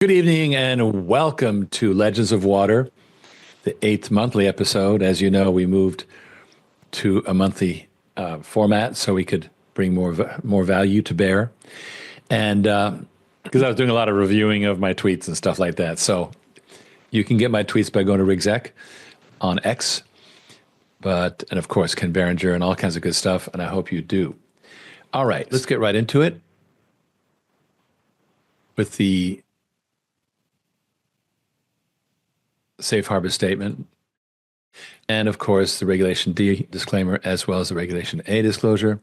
Good evening and welcome to Legends of Water, the 8th monthly episode. As you know, we moved to a monthly format so we could bring more value to bear. And because I was doing a lot of reviewing of my tweets and stuff like that. So you can get my tweets by going to Riggs Eckelberry on X, and of course, Ken Berenger and all kinds of good stuff. And I hope you do. All right, let's get right into it with the safe harbor statement, and of course the Regulation D disclaimer, as well as the Regulation A disclosure.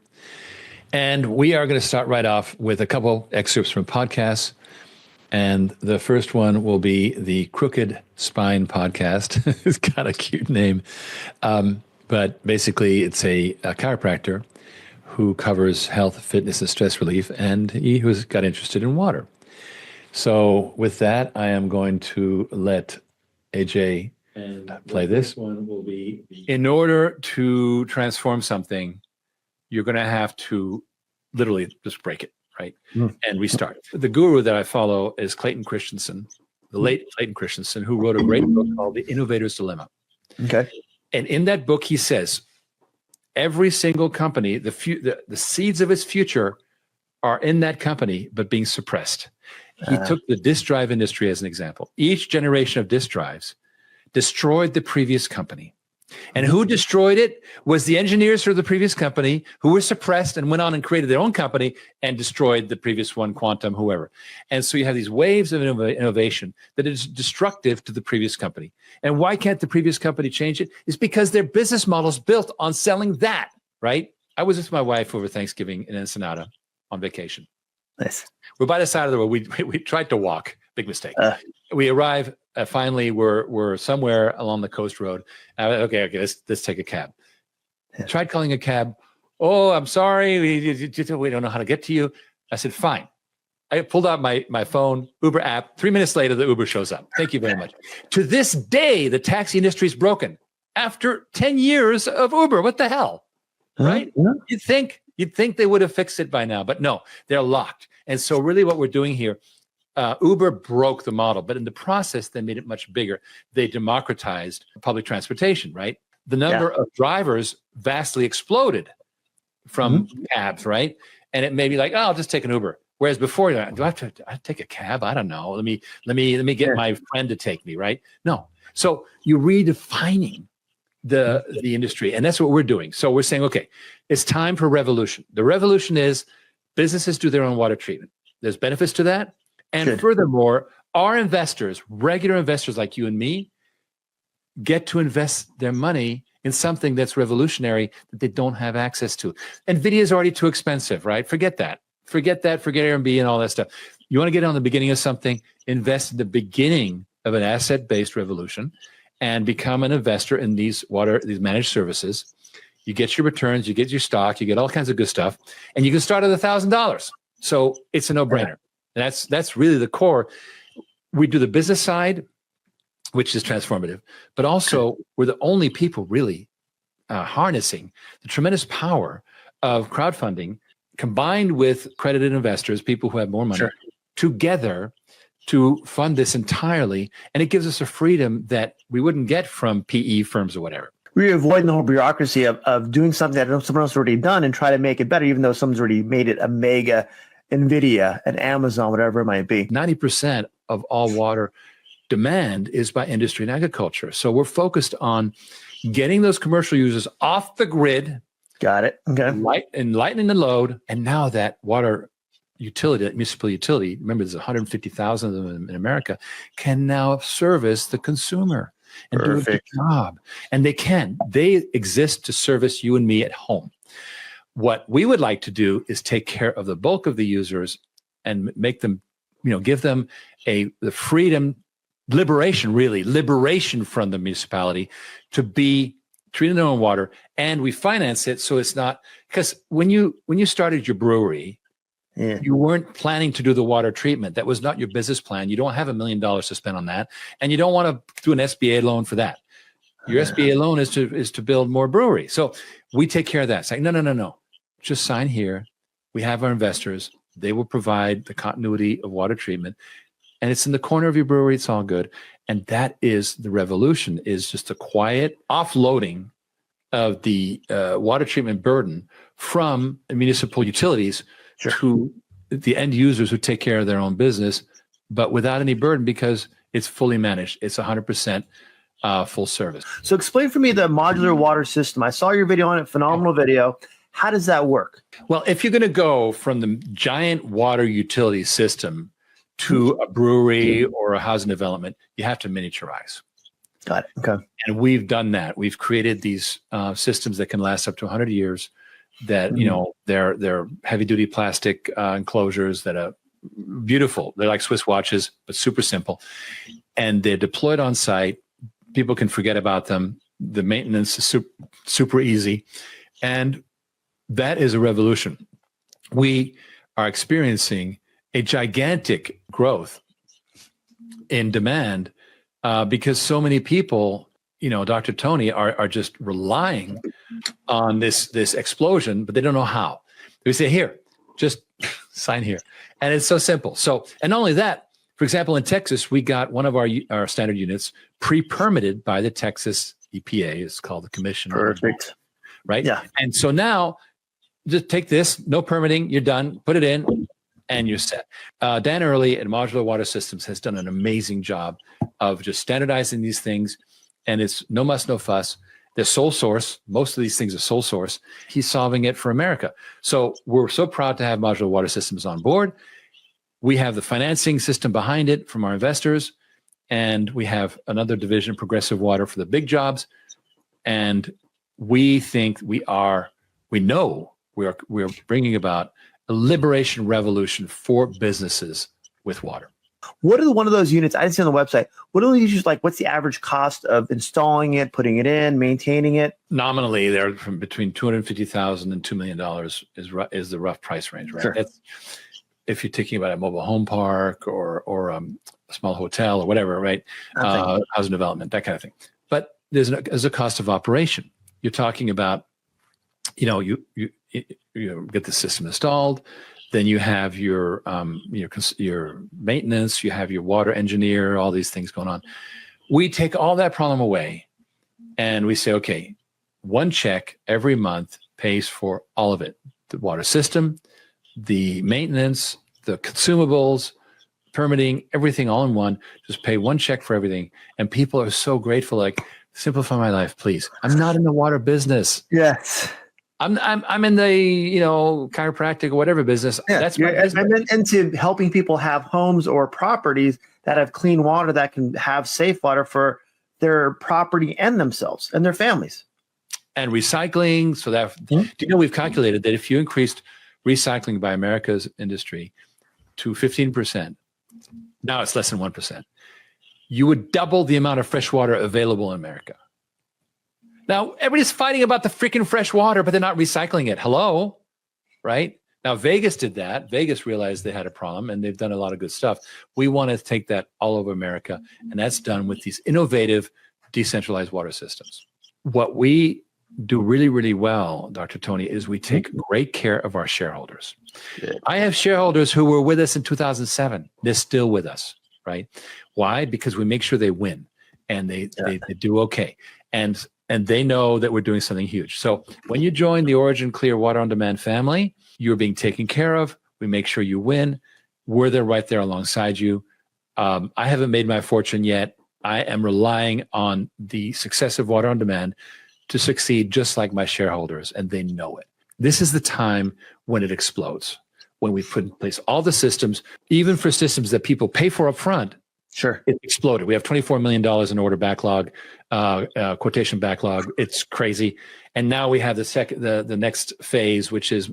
And we are going to start right off with a couple excerpts from podcasts. And the first one will be the Crooked Spine podcast. It's got a cute name. But basically it's a chiropractor who covers health, fitness, and stress relief, and he got interested in water. So with that, I am going to let AJ play this. One will be in order to transform something, you're going to have to literally just break it, right? And restart. The guru that I follow is Clayton Christensen, the late Clayton Christensen, who wrote a great book called The Innovator's Dilemma. Okay. And in that book, he says, every single company, the seeds of its future are in that company, but being suppressed. He took the disk drive industry as an example. Each generation of disk drives destroyed the previous company. And who destroyed it was the engineers for the previous company who were suppressed and went on and created their own company and destroyed the previous one, Quantum, whoever. And so you have these waves of innovation that is destructive to the previous company. And why can't the previous company change it? It's because their business model is built on selling that, right? I was with my wife over Thanksgiving in Ensenada on vacation. Nice. We're by the side of the road. We tried to walk. Big mistake. We arrive. Finally, we're somewhere along the coast road. Okay. Let's take a cab. Yeah. Tried calling a cab. Oh, I'm sorry. We don't know how to get to you. I said, fine. I pulled out my phone, Uber app. 3 minutes later, the Uber shows up. Thank you very much. To this day, the taxi industry is broken. After 10 years of Uber, what the hell? Right? Yeah. You'd think they would have fixed it by now, but no, they're locked. And so really what we're doing here, Uber broke the model, but in the process, they made it much bigger. They democratized public transportation, right? The number of drivers vastly exploded from cabs, right? And it may be like, oh, I'll just take an Uber. Whereas before, do I have to take a cab? I don't know. Let me get my friend to take me, right? No. So you're redefining the industry, and that's what we're doing. So we're saying, okay, it's time for revolution. The revolution is businesses do their own water treatment. There's benefits to that. And furthermore, our investors, regular investors like you and me, get to invest their money in something that's revolutionary that they don't have access to. NVIDIA is already too expensive, right? Forget that. Forget Airbnb and all that stuff. You want to get on the beginning of something, invest in the beginning of an asset-based revolution and become an investor in these managed services. You get your returns, you get your stock, you get all kinds of good stuff, and you can start at $1,000. So it's a no-brainer. And that's really the core. We do the business side, which is transformative, but also we're the only people really harnessing the tremendous power of crowdfunding combined with accredited investors, people who have more money, together to fund this entirely. And it gives us a freedom that we wouldn't get from PE firms or whatever. We're avoiding the whole bureaucracy of doing something that someone else already done and try to make it better, even though someone's already made it a mega NVIDIA and Amazon, whatever it might be. 90% of all water demand is by industry and agriculture. So we're focused on getting those commercial users off the grid. Got it. Okay. Lightening the load. And now that water utility, that municipal utility, remember there's 150,000 of them in America, can now service the consumer and do a good job. And they exist to service you and me at home. What we would like to do is take care of the bulk of the users and make them, give them the freedom, liberation from the municipality to be treating their own water. And we finance it so it's not, because when you started your brewery, you weren't planning to do the water treatment. That was not your business plan. You don't have $1 million to spend on that. And you don't want to do an SBA loan for that. Your SBA loan is to build more breweries. So we take care of that. It's like, no. Just sign here. We have our investors. They will provide the continuity of water treatment. and it's in the corner of your brewery. It's all good. And that is the revolution, is just a quiet offloading of the water treatment burden from municipal utilities to the end users who take care of their own business, but without any burden because it's fully managed. It's 100% full service. So explain for me the modular water system. I saw your video on it, phenomenal video. How does that work? Well, if you're going to go from the giant water utility system to a brewery or a housing development, you have to miniaturize. Got it. Okay. And we've done that. We've created these systems that can last up to 100 years. That they're heavy duty plastic enclosures that are beautiful. They're like Swiss watches, but super simple, and they're deployed on site. People can forget about them. The maintenance is super easy, and that is a revolution. We are experiencing a gigantic growth in demand because so many people, Dr. Tony, are just relying on this explosion, but they don't know how. They say, here, just sign here. And it's so simple. So, and not only that, for example, in Texas, we got one of our standard units pre-permitted by the Texas EPA. It's called the Commission. Perfect. Right? Yeah. And so now, just take this, no permitting, you're done, put it in, and you're set. Dan Early at Modular Water Systems has done an amazing job of just standardizing these things, and it's no muss, no fuss. They're sole source. Most of these things are sole source. He's solving it for America. So we're so proud to have Modular Water Systems on board. We have the financing system behind it from our investors, and we have another division, Progressive Water, for the big jobs. And we think we are bringing about a liberation revolution for businesses with water. What are one of those units? I didn't see on the website. What are these like? What's the average cost of installing it, putting it in, maintaining it? Nominally, they're from between $250,000 and $2 million is the rough price range, right? Sure. That's if you're thinking about a mobile home park or a small hotel or whatever, right? Housing development, that kind of thing. But there's a cost of operation. You're talking about, you get the system installed. Then you have your maintenance, you have your water engineer, all these things going on. We take all that problem away and we say, okay, one check every month pays for all of it. The water system, the maintenance, the consumables, permitting, everything all in one. Just pay one check for everything. And people are so grateful, like, simplify my life, please. I'm not in the water business. Yes. I'm in the chiropractic or whatever business. Yeah, that's my business. I'm into helping people have homes or properties that have clean water that can have safe water for their property and themselves and their families. And recycling. So that we've calculated that if you increased recycling by America's industry to 15%, now it's less than 1%, you would double the amount of fresh water available in America. Now, everybody's fighting about the freaking fresh water, but they're not recycling it. Hello, right? Now, Vegas did that. Vegas realized they had a problem, and they've done a lot of good stuff. We want to take that all over America, and that's done with these innovative, decentralized water systems. What we do really, really well, Dr. Tony, is we take great care of our shareholders. Good. I have shareholders who were with us in 2007. They're still with us, right? Why? Because we make sure they win, and they do okay. And they know that we're doing something huge. So when you join the OriginClear Water on Demand family, you're being taken care of. We make sure you win. We're there right there alongside you. I haven't made my fortune yet. I am relying on the success of Water on Demand to succeed just like my shareholders, and they know it. This is the time when it explodes, when we put in place all the systems, even for systems that people pay for up front. Sure. It exploded. We have $24 million in order backlog, quotation backlog. It's crazy. And now we have the next phase, which is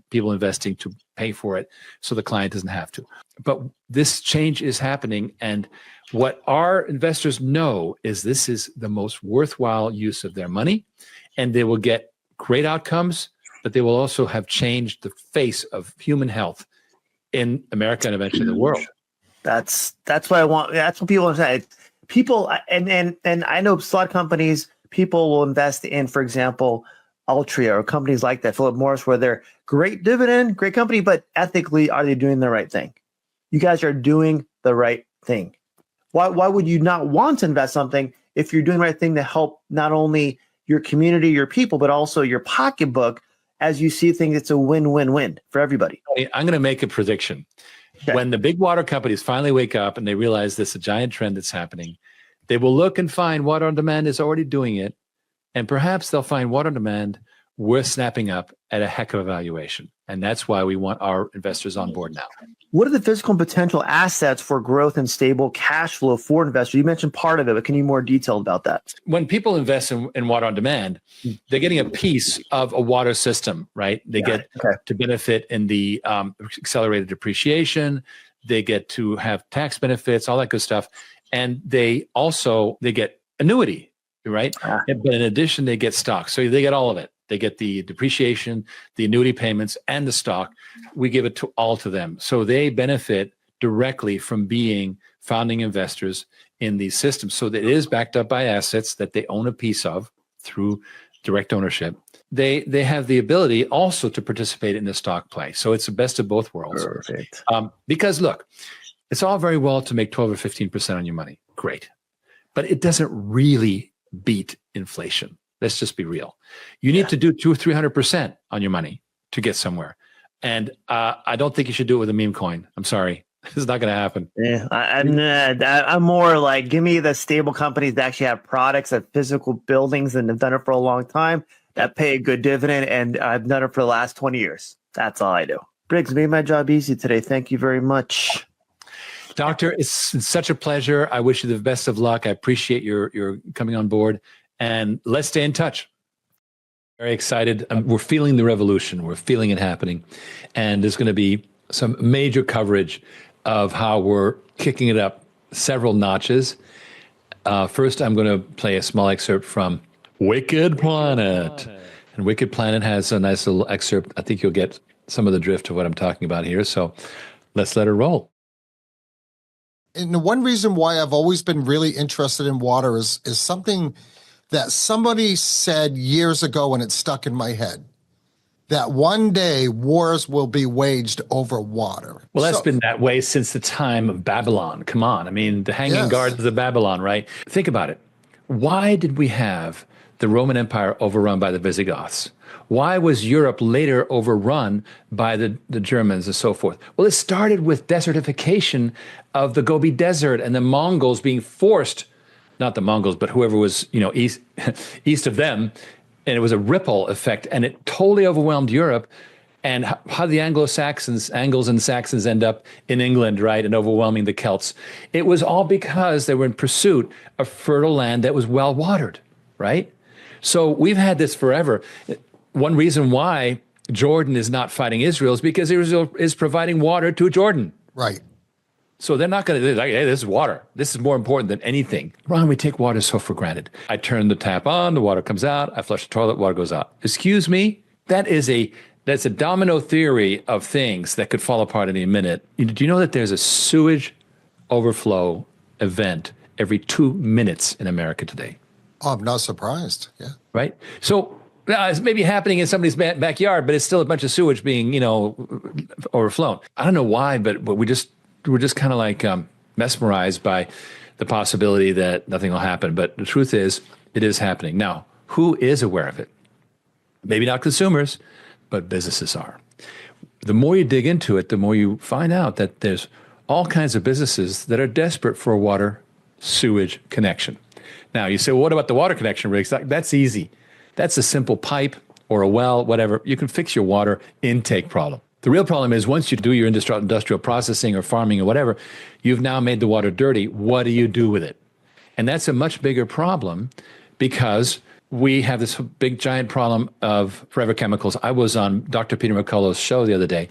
people investing to pay for it so the client doesn't have to. But this change is happening. And what our investors know is this is the most worthwhile use of their money, and they will get great outcomes, but they will also have changed the face of human health in America and eventually the world. That's what I want. That's what people say. People and I know a lot of companies. People will invest in, for example, Altria or companies like that, Philip Morris, where they're great dividend, great company, but ethically, are they doing the right thing? you guys are doing the right thing. Why would you not want to invest something if you're doing the right thing to help not only your community, your people, but also your pocketbook? As you see things, it's a win-win-win for everybody. I'm going to make a prediction. Okay. When the big water companies finally wake up and they realize this is a giant trend that's happening, they will look and find water on demand is already doing it. And perhaps they'll find water on demand worth snapping up at a heck of a valuation. And that's why we want our investors on board now. What are the physical and potential assets for growth and stable cash flow for investors? You mentioned part of it, but can you be more detailed about that? When people invest in water on demand, they're getting a piece of a water system, right? They get to benefit in the accelerated depreciation. They get to have tax benefits, all that good stuff. And they get annuity, right? But in addition, they get stock. So they get all of it. They get the depreciation, the annuity payments, and the stock. We give it all to them. So they benefit directly from being founding investors in these systems. So that it is backed up by assets that they own a piece of through direct ownership. They have the ability also to participate in the stock play. So it's the best of both worlds. Perfect. Because look, it's all very well to make 12 or 15% on your money. Great. But it doesn't really beat inflation. Let's just be real. You need to do 200 or 300% on your money to get somewhere. And I don't think you should do it with a meme coin. I'm sorry. It's not going to happen. Yeah, I'm more like, give me the stable companies that actually have products, have physical buildings, and have done it for a long time, that pay a good dividend. And I've done it for the last 20 years. That's all I do. Riggs, made my job easy today. Thank you very much. Doctor, it's such a pleasure. I wish you the best of luck. I appreciate your coming on board. And let's stay in touch. Very excited. We're feeling the revolution. We're feeling it happening. And there's going to be some major coverage of how we're kicking it up several notches. First, I'm going to play a small excerpt from Wicked Planet. And Wicked Planet has a nice little excerpt. I think you'll get some of the drift of what I'm talking about here. So let's let her roll. And the one reason why I've always been really interested in water is something that somebody said years ago, and it stuck in my head, that one day wars will be waged over water. Well, that's been that way since the time of Babylon. Come on. I mean, the Hanging Gardens of Babylon, right? Think about it. Why did we have the Roman Empire overrun by the Visigoths? Why was Europe later overrun by the Germans and so forth? Well, it started with desertification of the Gobi Desert and the Mongols being forced, not the Mongols, but whoever was, east of them. And it was a ripple effect, and it totally overwhelmed Europe. And how the Angles and Saxons end up in England, right, and overwhelming the Celts. It was all because they were in pursuit of fertile land that was well watered, right? So we've had this forever. One reason why Jordan is not fighting Israel is because Israel is providing water to Jordan. Right. So they're not going to, hey, this is water. This is more important than anything. Ron, we take water so for granted. I turn the tap on, the water comes out. I flush the toilet, water goes out. Excuse me? That's a domino theory of things that could fall apart any minute. Do you know that there's a sewage overflow event every 2 minutes in America today? Oh, I'm not surprised. Yeah. Right? So it's maybe happening in somebody's backyard, but it's still a bunch of sewage being, overflown. I don't know why, but we're just kind of like mesmerized by the possibility that nothing will happen. But the truth is, it is happening. Now, who is aware of it? Maybe not consumers, but businesses are. The more you dig into it, the more you find out that there's all kinds of businesses that are desperate for a water sewage connection. Now, you say, well, what about the water connection, Riggs? That's easy. That's a simple pipe or a well, whatever. You can fix your water intake problem. The real problem is once you do your industrial processing or farming or whatever, you've now made the water dirty. What do you do with it? And that's a much bigger problem because we have this big, giant problem of forever chemicals. I was on Dr. Peter McCullough's show the other day,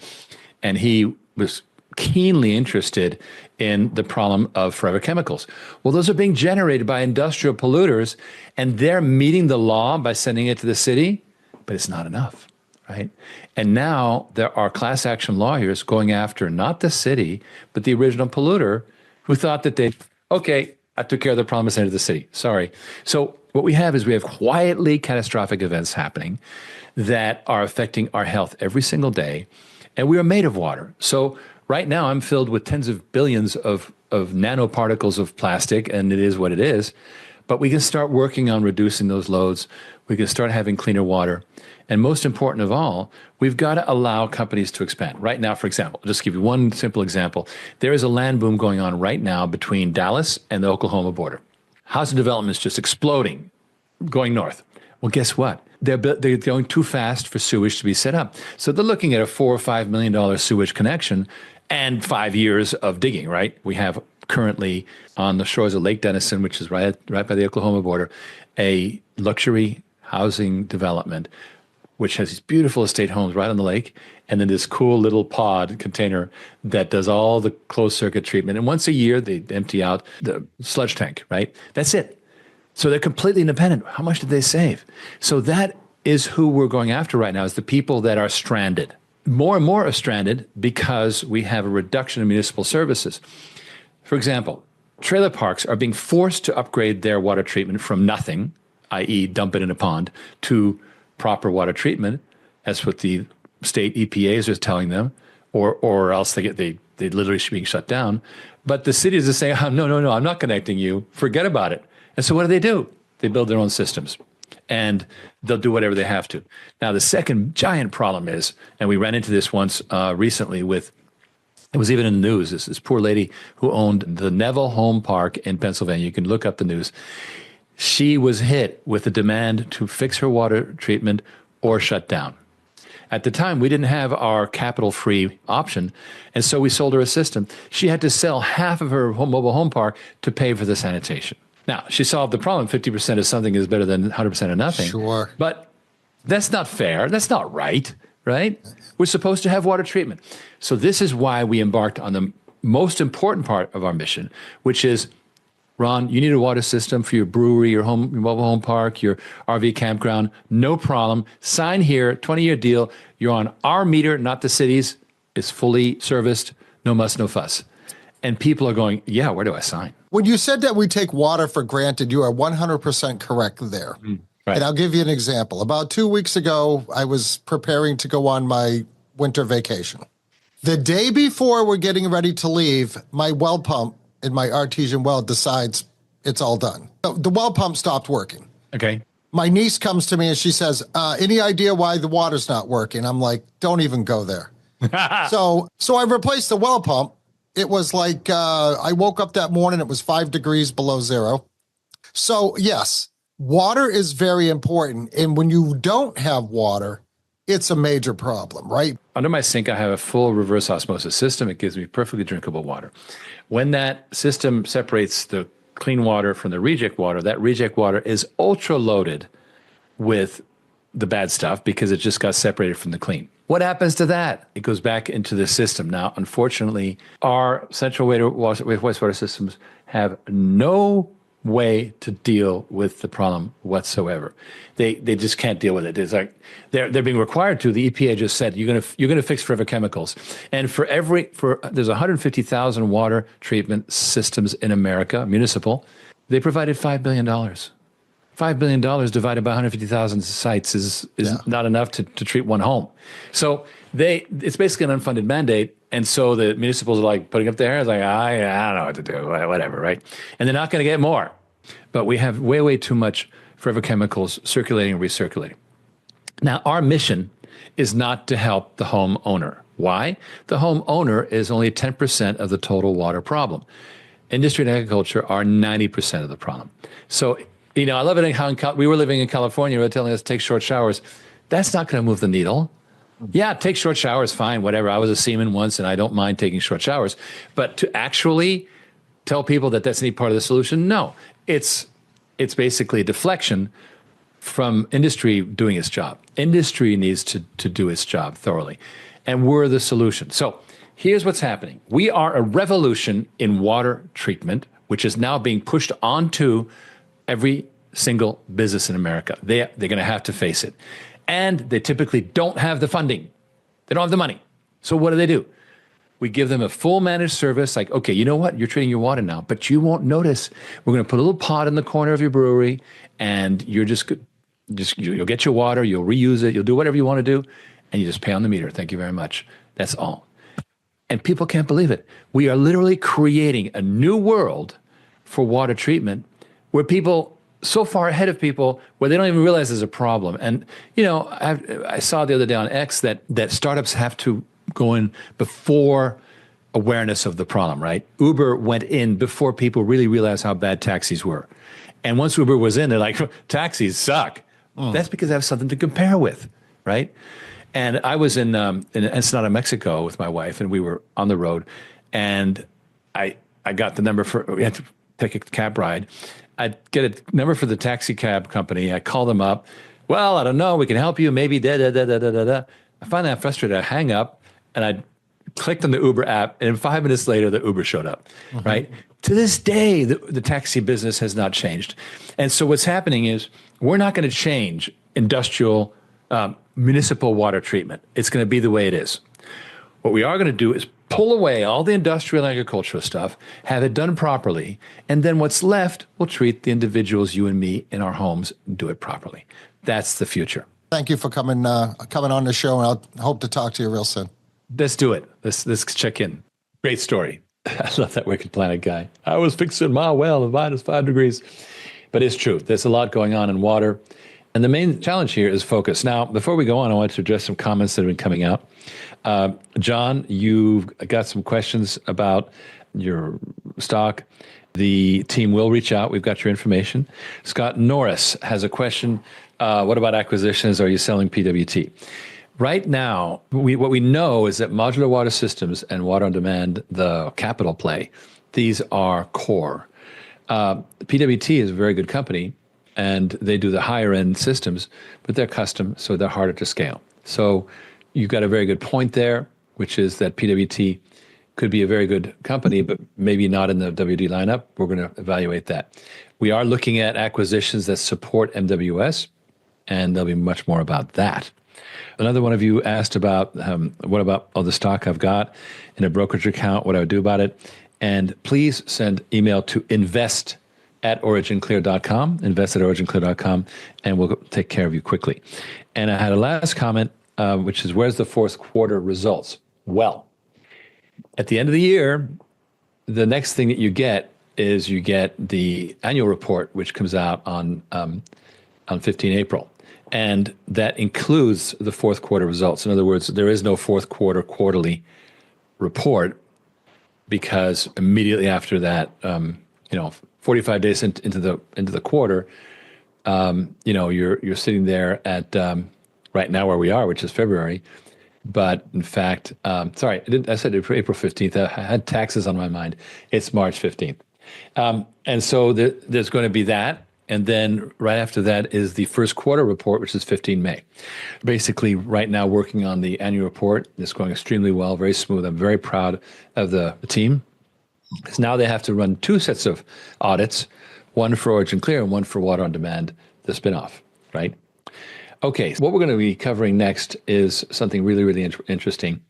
and he was keenly interested in the problem of forever chemicals. Well, those are being generated by industrial polluters, and they're meeting the law by sending it to the city, but it's not enough, right? And now there are class action lawyers going after not the city, but the original polluter who thought that I took care of the problem and sent it to the city. Sorry. So what we have is we have quietly catastrophic events happening that are affecting our health every single day, and we are made of water. So Right now, I'm filled with tens of billions of nanoparticles of plastic, and it is what it is. But we can start working on reducing those loads. We can start having cleaner water. And most important of all, we've got to allow companies to expand. Right now, for example, I'll just give you one simple example. There is a land boom going on right now between Dallas and the Oklahoma border. Housing development is just exploding, going north. Well, guess what? They're going too fast for sewage to be set up. So they're looking at a $4 or $5 million sewage connection and 5 years of digging, right? We have currently on the shores of Lake Denison, which is right by the Oklahoma border, a luxury housing development, which has these beautiful estate homes right on the lake, and then this cool little pod container that does all the closed circuit treatment. And once a year, they empty out the sludge tank, right? That's it. So they're completely independent. How much did they save? So that is who we're going after right now, is the people that are stranded. More and more are stranded because we have a reduction in municipal services. For example, trailer parks are being forced to upgrade their water treatment from nothing, i.e. dump it in a pond, to proper water treatment. That's what the state EPAs are telling them, or else they literally should be shut down. But the cities are saying, oh, no, I'm not connecting you. Forget about it. And so what do? They build their own systems, and they'll do whatever they have to. Now, the second giant problem is, and we ran into this once recently with, it was even in the news, this poor lady who owned the Neville Home Park in Pennsylvania. You can look up the news. She was hit with a demand to fix her water treatment or shut down. At the time, we didn't have our capital-free option, and so we sold her a system. She had to sell half of her mobile home park to pay for the sanitation. Now, she solved the problem. 50% of something is better than 100% of nothing. Sure. But that's not fair. That's not right? We're supposed to have water treatment. So this is why we embarked on the most important part of our mission, which is, Ron, you need a water system for your brewery, your mobile home park, your RV campground. No problem. Sign here, 20-year deal. You're on our meter, not the city's. It's fully serviced. No muss, no fuss. And people are going, yeah, where do I sign? When you said that we take water for granted, you are 100% correct there. Right. And I'll give you an example. About 2 weeks ago, I was preparing to go on my winter vacation. The day before we're getting ready to leave, my well pump in my artesian well decides it's all done. The well pump stopped working. Okay. My niece comes to me and she says, any idea why the water's not working? I'm like, don't even go there. So I replaced the well pump. It was like, I woke up that morning, it was 5 degrees below zero. So yes, water is very important. And when you don't have water, it's a major problem, right? Under my sink, I have a full reverse osmosis system. It gives me perfectly drinkable water. When that system separates the clean water from the reject water, that reject water is ultra loaded with the bad stuff because it just got separated from the clean. What happens to that? It goes back into the system. Now, unfortunately, our central wastewater systems have no way to deal with the problem whatsoever. They just can't deal with it. It's like they're being required to. The EPA just said you're gonna fix forever chemicals, and there's 150,000 water treatment systems in America, municipal. They provided $5 billion. $5 billion divided by 150,000 sites is not enough to treat one home. So it's basically an unfunded mandate. And so the municipals are like putting up their hands like, I don't know what to do, whatever, right? And they're not going to get more. But we have way, way too much forever chemicals circulating and recirculating. Now, our mission is not to help the homeowner. Why? The homeowner is only 10% of the total water problem. Industry and agriculture are 90% of the problem. So, I love it how we were living in California, they were telling us to take short showers. That's not going to move the needle. Yeah, take short showers, fine, whatever. I was a seaman once, and I don't mind taking short showers. But to actually tell people that that's any part of the solution, no. It's basically a deflection from industry doing its job. Industry needs to do its job thoroughly, and we're the solution. So here's what's happening. We are a revolution in water treatment, which is now being pushed onto every single business in America. They're going to have to face it. And they typically don't have the funding. They don't have the money. So what do? We give them a full managed service like, okay, you know what? You're treating your water now, but you won't notice. We're going to put a little pot in the corner of your brewery, and you'll get your water, you'll reuse it, you'll do whatever you want to do, and you just pay on the meter. Thank you very much. That's all. And people can't believe it. We are literally creating a new world for water treatment where people so far ahead of people where they don't even realize there's a problem. And, I saw the other day on X that startups have to go in before awareness of the problem, right? Uber went in before people really realized how bad taxis were. And once Uber was in, they're like, taxis suck. That's because I have something to compare with, right? And I was in Ensenada, Mexico with my wife, and we were on the road, and I got the number we had to take a cab ride. I'd get a number for the taxi cab company. I call them up. Well, I don't know. We can help you. Maybe da-da-da-da-da-da. I finally got frustrated. I hang up, and I clicked on the Uber app, and 5 minutes later, the Uber showed up, right? To this day, the taxi business has not changed. And so what's happening is we're not going to change industrial, municipal water treatment. It's going to be the way it is. What we are going to do is pull away all the industrial and agricultural stuff, have it done properly, and then what's left, we'll treat the individuals, you and me, in our homes, and do it properly. That's the future. Thank you for coming on the show, and I'll hope to talk to you real soon. Let's do it. Let's check in. Great story. I love that Wicked Planet guy. I was fixing my well at -5 degrees. But it's true. There's a lot going on in water. And the main challenge here is focus. Now, before we go on, I want to address some comments that have been coming out. John, you've got some questions about your stock. The team will reach out. We've got your information. Scott Norris has a question. What about acquisitions? Are you selling PWT? Right now, what we know is that Modular Water Systems and Water on Demand, the capital play, these are core. PWT is a very good company, and they do the higher end systems, but they're custom, so they're harder to scale. So you've got a very good point there, which is that PWT could be a very good company, but maybe not in the WD lineup. We're going to evaluate that. We are looking at acquisitions that support MWS, and there'll be much more about that. Another one of you asked about what about all the stock I've got in a brokerage account, what I would do about it. And please send email to invest@originclear.com, invest@originclear.com, and we'll take care of you quickly. And I had a last comment, which is, where's the fourth quarter results? Well, at the end of the year, the next thing that you get is you get the annual report, which comes out on 15 April. And that includes the fourth quarter results. In other words, there is no fourth quarter quarterly report, because immediately after that, 45 days into the quarter, you're sitting there at right now where we are, which is February. But in fact, I said April 15th. I had taxes on my mind. It's March 15th. And so there's going to be that. And then right after that is the first quarter report, which is 15 May. Basically, right now working on the annual report. It's going extremely well, very smooth. I'm very proud of the team. Because now they have to run two sets of audits, one for OriginClear and one for Water on Demand, the spinoff, right? Okay, so what we're going to be covering next is something really, really interesting.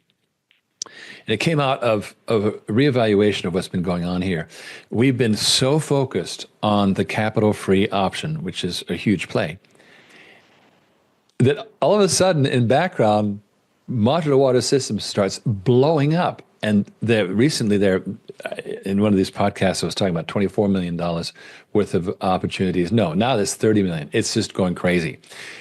And it came out of a reevaluation of what's been going on here. We've been so focused on the capital-free option, which is a huge play, that all of a sudden in background, Modular Water Systems starts blowing up. And recently, in one of these podcasts, I was talking about $24 million worth of opportunities. No, now there's $30 million. It's just going crazy.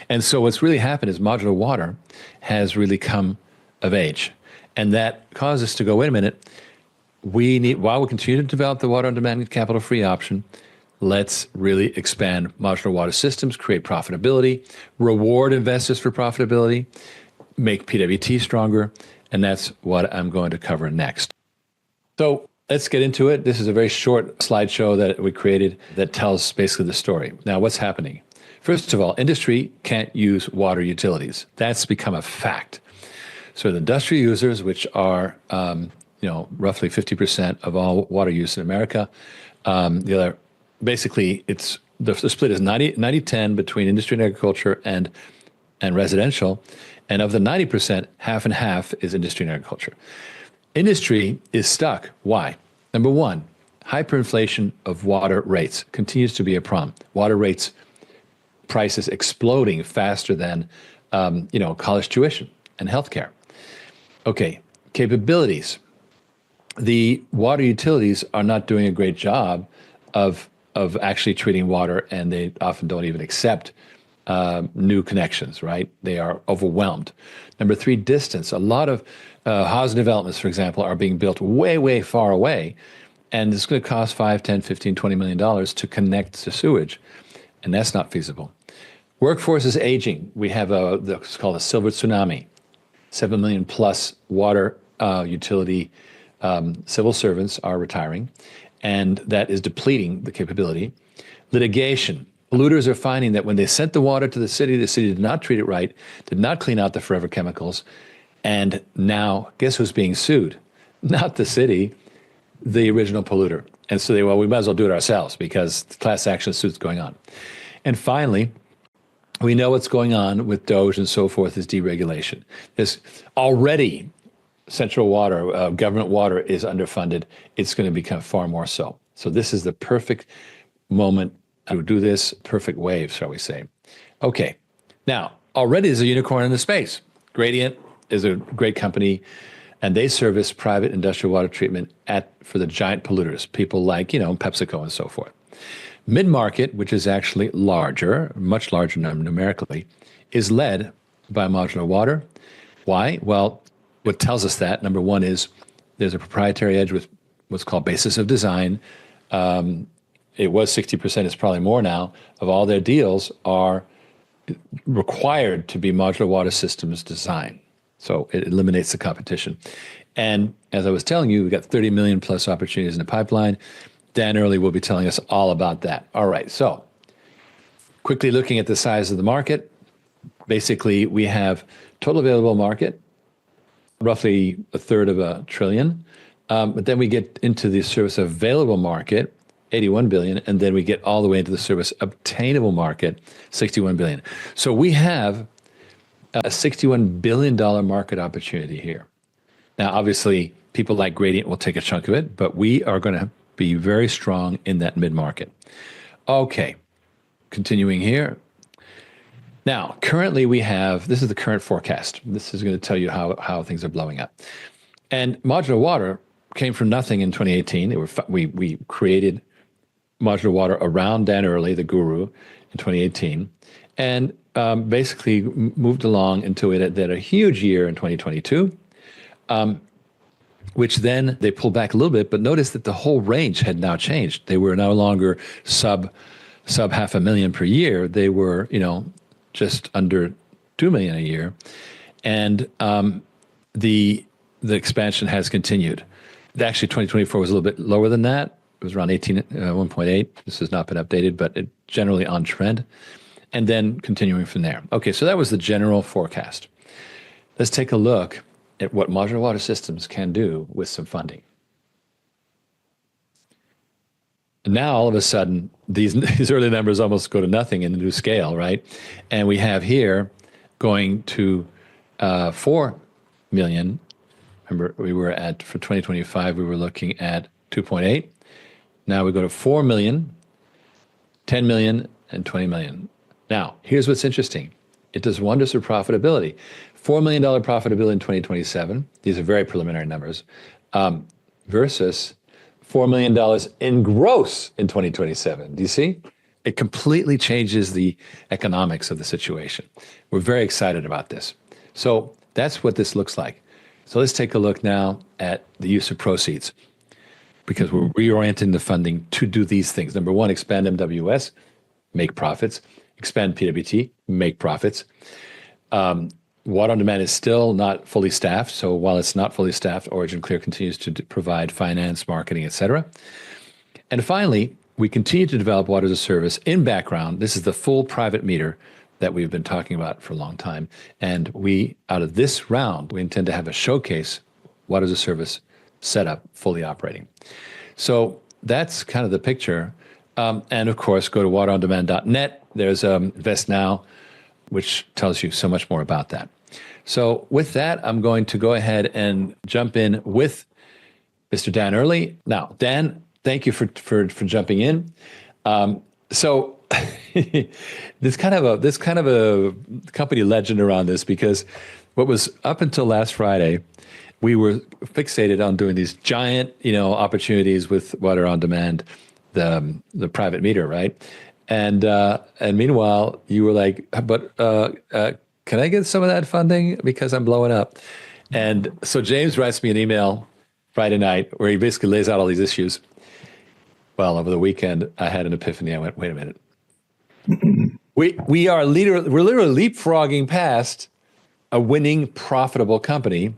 And so what's really happened is Modular Water has really come of age. And that caused us to go, wait a minute, while we continue to develop the Water on Demand capital-free option, let's really expand Modular Water Systems, create profitability, reward investors for profitability, make PWT stronger, and that's what I'm going to cover next. So let's get into it. This is a very short slideshow that we created that tells basically the story. Now, what's happening? First of all, industry can't use water utilities. That's become a fact. So the industrial users, which are roughly 50% of all water use in America, the other, basically, it's the split is 90-10 between industry and agriculture and residential, and of the 90%, half and half is industry and agriculture. Industry is stuck. Why? Number one, hyperinflation of water rates continues to be a problem. Water rates, prices exploding faster than college tuition and healthcare. Okay, capabilities. the water utilities are not doing a great job of actually treating water, and they often don't even accept new connections, right? They are overwhelmed. Number three, distance. A lot of housing developments, for example, are being built way, way far away, and it's going to cost 5, 10, 15, $20 million to connect to sewage, and that's not feasible. Workforce is aging. We have what's called a silver tsunami. 7 million plus water utility civil servants are retiring, and that is depleting the capability. Litigation. Polluters are finding that when they sent the water to the city did not treat it right, did not clean out the forever chemicals, and now guess who's being sued? Not the city, the original polluter. And so we might as well do it ourselves because the class action suit's going on. And finally, we know what's going on with DOGE and so forth is deregulation. There's already central water, government water is underfunded. It's going to become far more so. So this is the perfect moment to do this, perfect wave, shall we say. Okay, now already there's a unicorn in the space. Gradient is a great company, and they service private industrial water treatment for the giant polluters, people like, PepsiCo and so forth. Mid-market, which is actually larger, much larger numerically, is led by Modular Water. Why? Well, what tells us that, number one, is there's a proprietary edge with what's called basis of design. It was 60%, it's probably more now, of all their deals are required to be Modular Water Systems design. So it eliminates the competition. And as I was telling you, we've got 30 million plus opportunities in the pipeline. Dan Early will be telling us all about that. All right, so quickly looking at the size of the market, basically we have total available market, roughly $1/3 trillion. But then we get into the service available market, 81 billion, and then we get all the way into the service obtainable market, 61 billion. So we have a $61 billion market opportunity here. Now, obviously, people like Gradient will take a chunk of it, but we are going to be very strong in that mid-market. Okay, continuing here. Now, currently this is the current forecast. This is going to tell you how things are blowing up. And Modular Water came from nothing in 2018. We created Modular Water around Dan Early, the guru, in 2018, and basically moved along until we had a huge year in 2022, which then they pulled back a little bit, but notice that the whole range had now changed. They were no longer sub $500,000 per year. They were, just under 2 million a year. And the expansion has continued. Actually, 2024 was a little bit lower than that. It was around 1.8. This has not been updated, but it generally on trend. And then continuing from there. Okay, so that was the general forecast. Let's take a look at what Modular Water Systems can do with some funding. Now, all of a sudden, these early numbers almost go to nothing in the new scale, right? And we have here going to 4 million. Remember, for 2025, we were looking at 2.8. Now we go to 4 million, 10 million, and 20 million. Now, here's what's interesting. It does wonders for profitability. $4 million profitability in 2027. These are very preliminary numbers, versus $4 million in gross in 2027. Do you see? It completely changes the economics of the situation. We're very excited about this. So that's what this looks like. So let's take a look now at the use of proceeds, because we're reorienting the funding to do these things. Number one, expand MWS, make profits. Expand PWT, make profits. Water on Demand is still not fully staffed. So while it's not fully staffed, OriginClear continues to provide finance, marketing, et cetera. And finally, we continue to develop Water as a Service in background. This is the full private meter that we've been talking about for a long time. And out of this round, we intend to have a showcase Water as a Service setup fully operating. So that's kind of the picture. And of course, go to waterondemand.net. There's Invest Now, which tells you so much more about that. So with that, I'm going to go ahead and jump in with Mr. Dan Early. Now, Dan, thank you for jumping in. So this kind of a company legend around this, because what was up until last Friday, we were fixated on doing these giant, opportunities with water on demand, the private meter, right? And meanwhile, you were like, but can I get some of that funding because I'm blowing up? And so James writes me an email Friday night where he basically lays out all these issues. Well, over the weekend, I had an epiphany. I went, wait a minute. We're literally leapfrogging past a winning, profitable company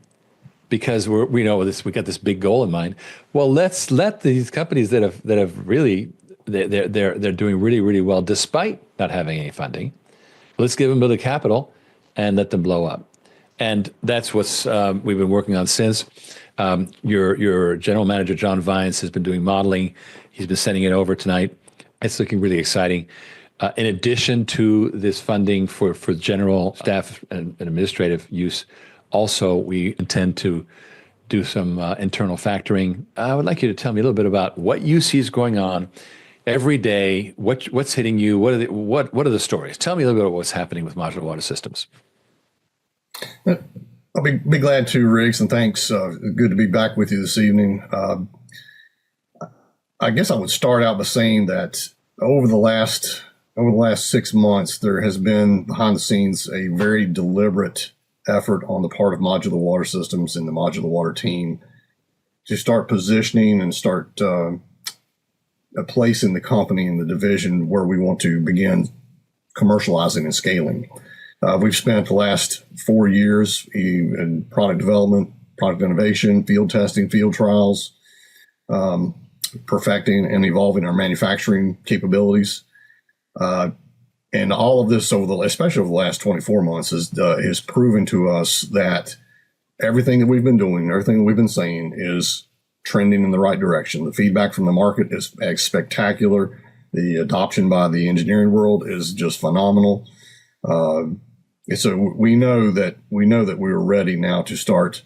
because we got this big goal in mind. Well, let's let these companies that have really they're doing really, really well despite not having any funding. Let's give them a bit of capital and let them blow up. And that's what's we've been working on since. Your general manager, John Vines, has been doing modeling. He's been sending it over tonight. It's looking really exciting. In addition to this funding for general staff and administrative use, also we intend to do some internal factoring. I would like you to tell me a little bit about what you see is going on every day. What's hitting you? What are the stories? Tell me a little bit about what's happening with Modular Water Systems. I'll be glad to, Riggs, and thanks. Good to be back with you this evening. I guess I would start out by saying that over the last 6 months, there has been behind the scenes a very deliberate effort on the part of Modular Water Systems and the Modular Water team to start positioning and start placing the company in the division where we want to begin commercializing and scaling. We've spent the last 4 years in product development, product innovation, field testing, field trials, perfecting and evolving our manufacturing capabilities. And all of this especially over the last 24 months has proven to us that everything that we've been doing, everything that we've been saying is trending in the right direction. The feedback from the market is spectacular. The adoption by the engineering world is just phenomenal. So we know that we're ready now to start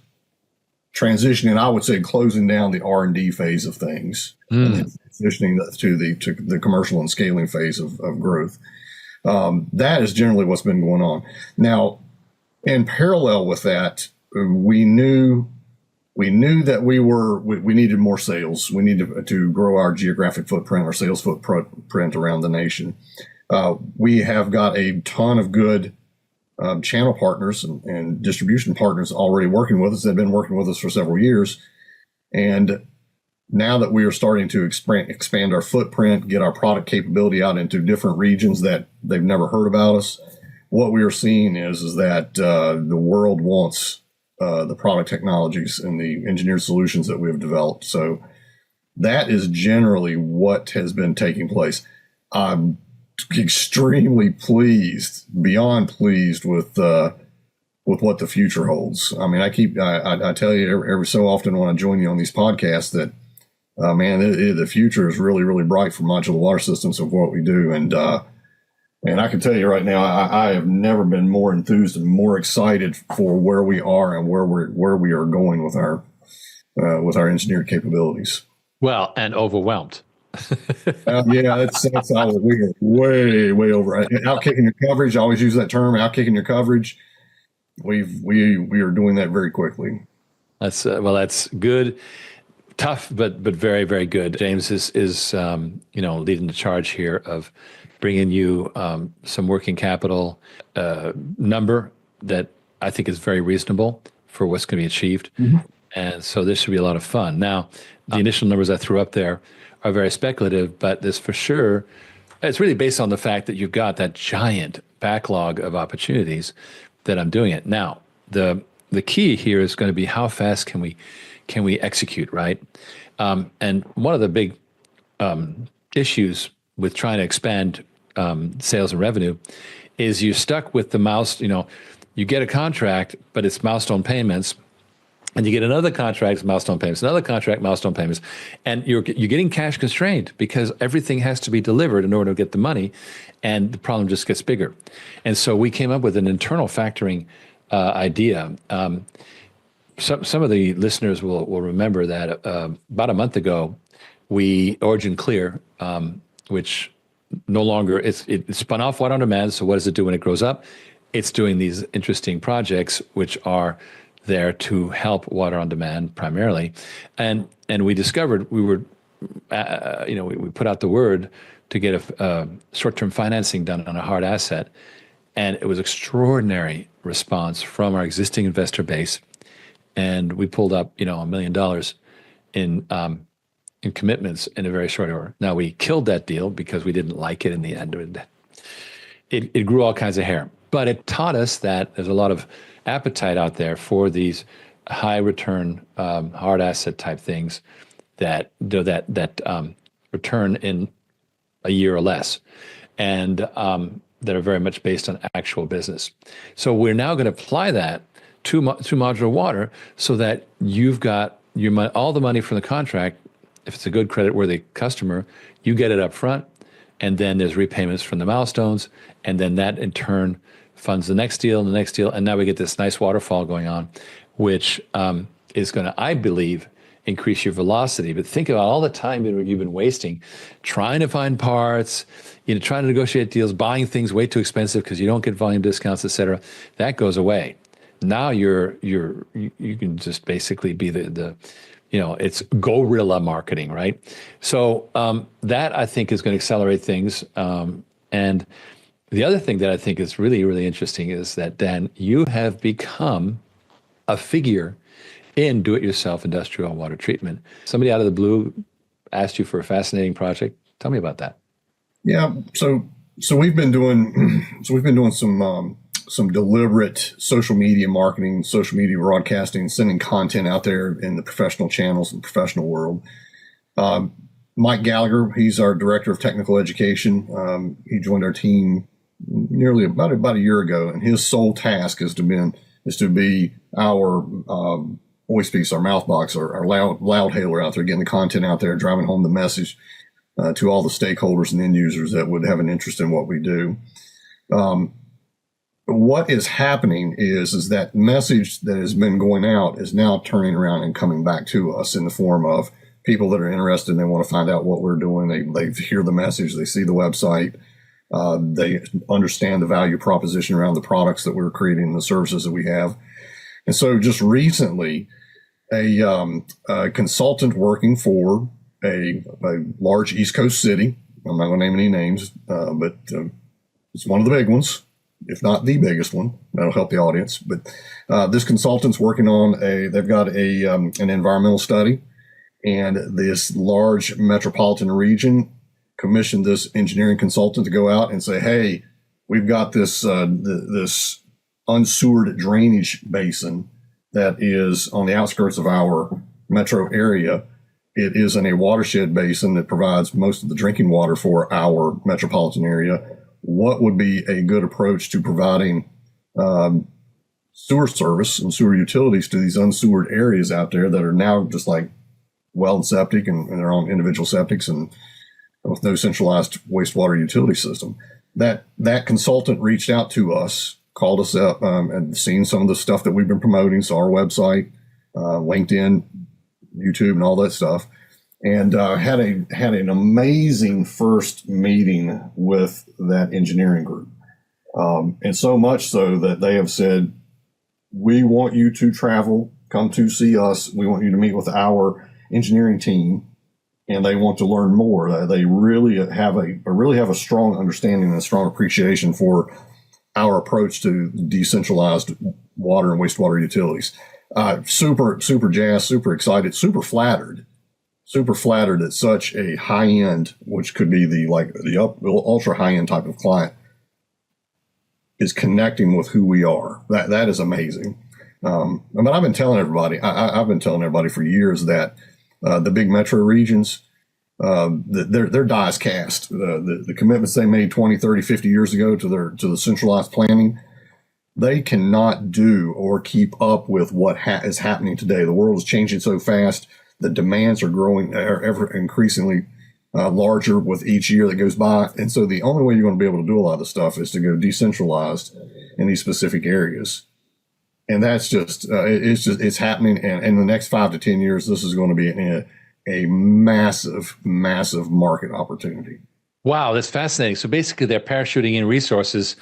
transitioning. I would say closing down the R&D phase of things and then transitioning to the commercial and scaling phase of growth. That is generally what's been going on. Now, in parallel with that, we knew that we needed more sales. We needed to grow our geographic footprint, our sales footprint around the nation. We have got a ton of good channel partners and distribution partners already working with us. They've been working with us for several years. And now that we are starting to expand our footprint, get our product capability out into different regions that they've never heard about us, what we are seeing is that the world wants the product technologies and the engineered solutions that we've developed. So that is generally what has been taking place. I'm extremely pleased, beyond pleased with what the future holds. I mean, I tell you every so often when I join you on these podcasts that, the future is really, really bright for Modular Water Systems of what we do. And I can tell you right now, I have never been more enthused and more excited for where we are and where we are going with our engineered capabilities. Well, and overwhelmed. That's how we are way over. Outkicking your coverage. I always use that term. Outkicking your coverage. We are doing that very quickly. That's good. Tough, but very, very good. James is leading the charge here of bringing you some working capital number that I think is very reasonable for what's going to be achieved. Mm-hmm. And so this should be a lot of fun. Now, the initial numbers I threw up there are very speculative, but this for sure, it's really based on the fact that you've got that giant backlog of opportunities that I'm doing it. Now, the key here is going to be how fast can we execute, right? And one of the big issues with trying to expand sales and revenue is you're stuck with the you get a contract, but it's milestone payments. And you get another contract, milestone payments, another contract, milestone payments, and you're getting cash constrained because everything has to be delivered in order to get the money, and the problem just gets bigger. And so we came up with an internal factoring idea. Some of the listeners will remember that about a month ago, OriginClear, which no longer it spun off Water on Demand. So what does it do when it grows up? It's doing these interesting projects, which are there to help water on demand primarily, and we discovered we were, we put out the word to get a short-term financing done on a hard asset, and it was extraordinary response from our existing investor base, and we pulled up $1 million in commitments in a very short order. Now we killed that deal because we didn't like it in the end. It grew all kinds of hair, but it taught us that there's a lot of appetite out there for these high return hard asset type things that return in a year or less, and that are very much based on actual business. So we're now going to apply that to modular water, so that you've got all the money from the contract. If it's a good creditworthy customer, you get it up front, and then there's repayments from the milestones, and then that in turn funds the next deal and the next deal, and now we get this nice waterfall going on, which is going to, I believe, increase your velocity. But think about all the time you've been wasting trying to find parts, trying to negotiate deals, buying things way too expensive because you don't get volume discounts, et cetera. That goes away. Now you can just basically be it's guerrilla marketing, right? So that I think is going to accelerate things. And the other thing that I think is really, really interesting is that, Dan, you have become a figure in do-it-yourself industrial water treatment. Somebody out of the blue asked you for a fascinating project. Tell me about that. Yeah, so we've been doing some deliberate social media marketing, social media broadcasting, sending content out there in the professional channels and professional world. Mike Gallagher, he's our director of technical education. He joined our team nearly about a year ago, and his sole task is to be our voice piece, our mouth box, our loud hailer out there, getting the content out there, driving home the message to all the stakeholders and end users that would have an interest in what we do. What is happening is that message that has been going out is now turning around and coming back to us in the form of people that are interested and they want to find out what we're doing. They hear the message, they see the website, they understand the value proposition around the products that we're creating and the services that we have. And so just recently, a consultant working for a large East Coast city, I'm not going to name any names, but it's one of the big ones, if not the biggest one. That'll help the audience. But this consultant's working on they've got an environmental study, and this large metropolitan region commissioned this engineering consultant to go out and say, hey, we've got this unsewered drainage basin that is on the outskirts of our metro area. It is in a watershed basin that provides most of the drinking water for our metropolitan area. What would be a good approach to providing sewer service and sewer utilities to these unsewered areas out there that are now just like well and septic and their own individual septics and with no centralized wastewater utility system? That consultant reached out to us, called us up, and seen some of the stuff that we've been promoting, so our website, LinkedIn, YouTube, and all that stuff, and had an amazing first meeting with that engineering group, and so much so that they have said, we want you to travel, come to see us. We want you to meet with our engineering team, and they want to learn more. They really have a strong understanding and a strong appreciation for our approach to decentralized water and wastewater utilities. Super jazzed, super excited, super flattered that such a high end, which could be the ultra high end type of client, is connecting with who we are. That is amazing. But I've been telling everybody for years that the big metro regions, their die is cast. The commitments they made 20, 30, 50 years ago to the centralized planning, they cannot do or keep up with what is happening today. The world is changing so fast. The demands are growing, are ever increasingly larger with each year that goes by. And so the only way you're going to be able to do a lot of this stuff is to go decentralized in these specific areas. And that's just, it's happening. And in the next 5 to 10 years, this is going to be a massive, massive market opportunity. Wow, that's fascinating. So basically they're parachuting in resources